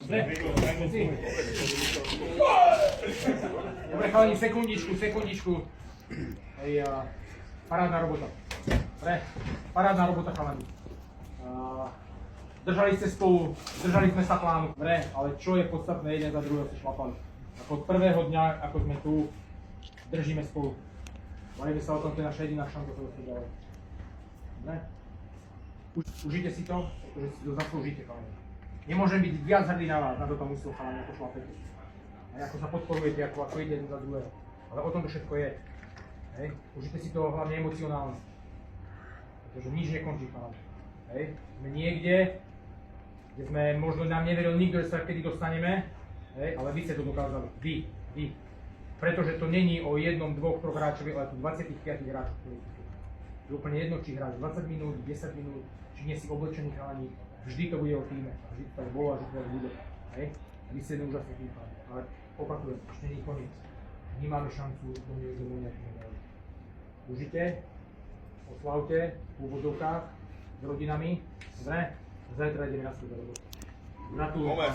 Dobre, chalani, sekundičku. Hej, parádna robota. Dobre, parádna robota, chalani. Držali ste spolu, držali sme sa plánu. Dobre, ale čo je podstatné, jeden za druhého sa šlapali. Ako od prvého dňa, ako sme tu, držíme spolu. Bavíme sa o tom, to je naša jediná šanca sa dostať ďalej. Dobre? Užite si to, pretože si to zaslúžite, chalani. Nemôžem byť viac hrdý na vás, na toto musel, chalani, ako šlapete. A ako sa podporujete, ako ide jeden za druhého. Ale o tom to všetko je. Hej? Užite si to hlavne emocionálne. Pretože nič nekončí, chalani. Hej? Sme niekde, kde sme možno nám neveril nikto, že sa kedy dostaneme, hej? Ale vy ste to dokázali. Vy. Pretože to není o jednom, dvoch, troch hráčoch, ale tu 25 hráčov, ktorí sú tu. Je úplne jedno, či hráš 20 minút, 10 minút, či nie si oblečený chalani, vždy to bude o týme. Vždy to tak bolo a vždy to tak bude. Hej? A vy ste jeden úžasný tým chalani. Ale opakujem, ešte nie je koniec. Nemáme šancu do nejakých medailí. Užite, oslavte v úvodzovkách s rodinami. Dobre? Zajtra ideme na svoj robotu. Gratulujem.